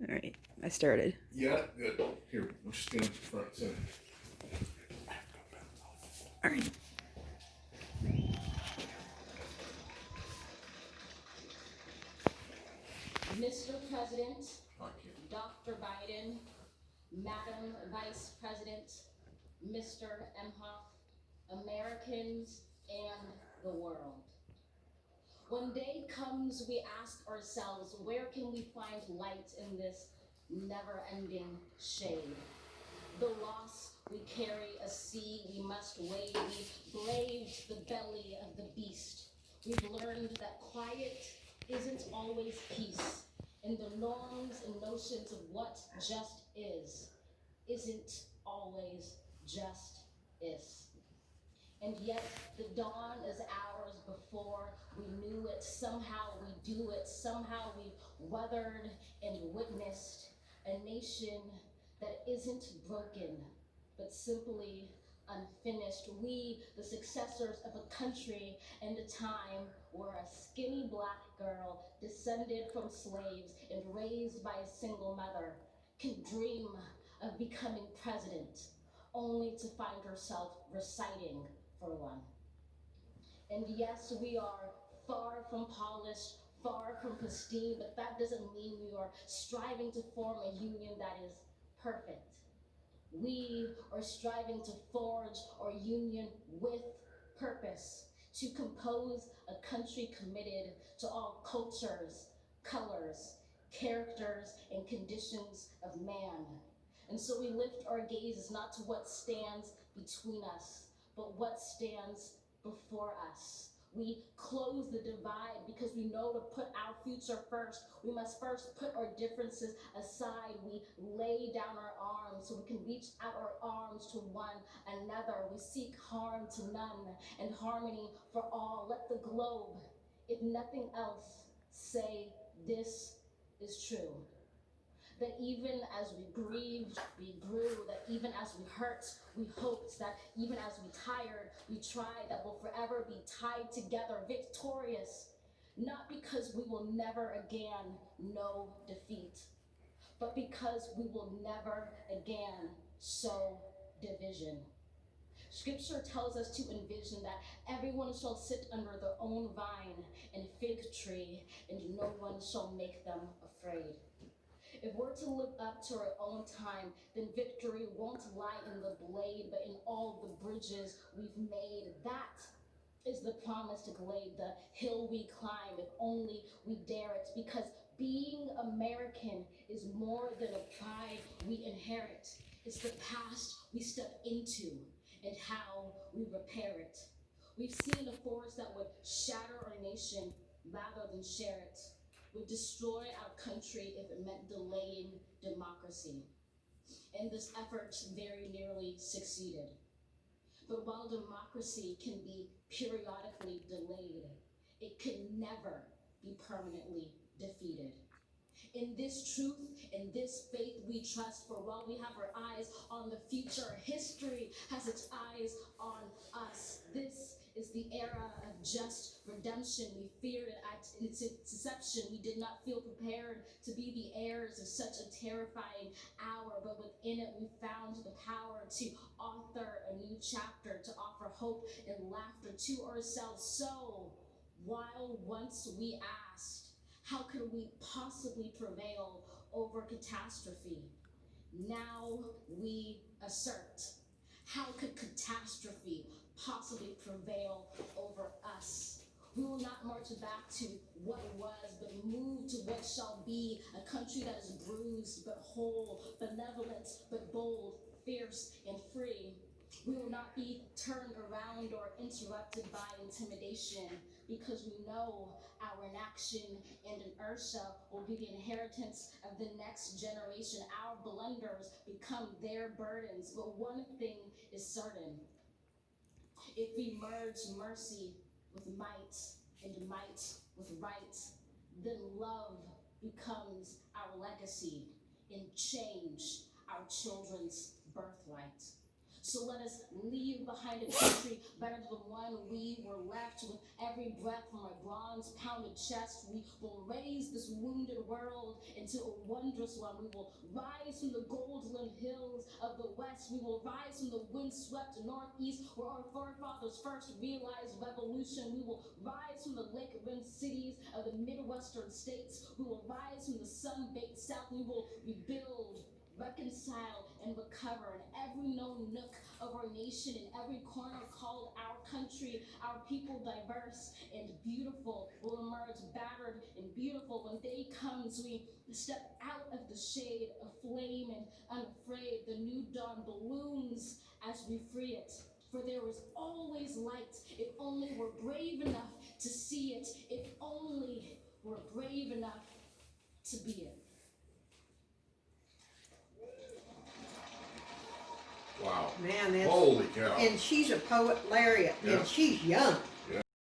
All right, I started. Yeah, good. Here, we'll stand up front. So. All right. Mr. President, Dr. Biden, Madam Vice President, Mr. Emhoff, Americans, and the world. When day comes, we ask ourselves, where can we find light in this never-ending shade? The loss we carry, a sea we must wade. We braved the belly of the beast. We've learned that quiet isn't always peace, and the norms and notions of what just is isn't always just is. And yet the dawn is ours before we knew it. Somehow we do it. Somehow we've weathered and witnessed a nation that isn't broken, but simply unfinished. We, the successors of a country and a time where a skinny black girl descended from slaves and raised by a single mother can dream of becoming president, only to find herself reciting for one. And yes, we are far from polished, far from pristine, but that doesn't mean we are striving to form a union that is perfect. We are striving to forge our union with purpose, to compose a country committed to all cultures, colors, characters, and conditions of man. And so we lift our gazes not to what stands between us, but what stands before us. We close the divide because we know to put our future first. We must first put our differences aside. We lay down our arms so we can reach out our arms to one another. We seek harm to none and harmony for all. Let the globe, if nothing else, say this is true. That even as we grieved, we grew, that even as we hurt, we hoped, that even as we tired, we tried, that we'll forever be tied together, victorious, not because we will never again know defeat, but because we will never again sow division. Scripture tells us to envision that everyone shall sit under their own vine and fig tree, and no one shall make them afraid. If we're to live up to our own time, then victory won't lie in the blade, but in all the bridges we've made. That is the promised glade, the hill we climb, if only we dare it. Because being American is more than a pride we inherit. It's the past we step into and how we repair it. We've seen a force that would shatter our nation rather than share it, would destroy our country if it meant delaying democracy. And this effort very nearly succeeded. But while democracy can be periodically delayed, it can never be permanently defeated. In this truth, in this faith we trust, for while we have our eyes on the future, history has its eyes on us. This is the era of just redemption. We feared it at its inception. We did not feel prepared to be the heirs of such a terrifying hour, but within it we found the power to author a new chapter, to offer hope and laughter to ourselves. So, while once we asked, how could we possibly prevail over catastrophe? Now we assert, how could catastrophe possibly prevail over us? We will not march back to what was, but move to what shall be, a country that is bruised but whole, benevolent but bold, fierce and free. We will not be turned around or interrupted by intimidation, because we know our inaction and inertia will be the inheritance of the next generation. Our blunders become their burdens. But one thing is certain: if we merge mercy with might and might with right, then love becomes our legacy and change our children's birthright. So let us leave behind a country better than the one we were left with. Every breath from our bronze-pounded chest, we will raise this wounded world into a wondrous one. We will rise from the golden hills of the west. We will rise from the windswept northeast, where our forefathers first realized revolution. We will rise from the lake-rimmed cities of the Midwestern states. We will rise from the sun-baked south. We will rebuild, reconcile, and recover in every known nook of our nation, in every corner called our country. Our people, diverse and beautiful, will emerge battered and beautiful. When day comes, we step out of the shade, aflame and unafraid. The new dawn balloons as we free it. For there is always light, if only we're brave enough to see it, if only we're brave enough to be it. Wow. Man, that's, Holy cow. and she's a poet laureate, Yeah. and she's young.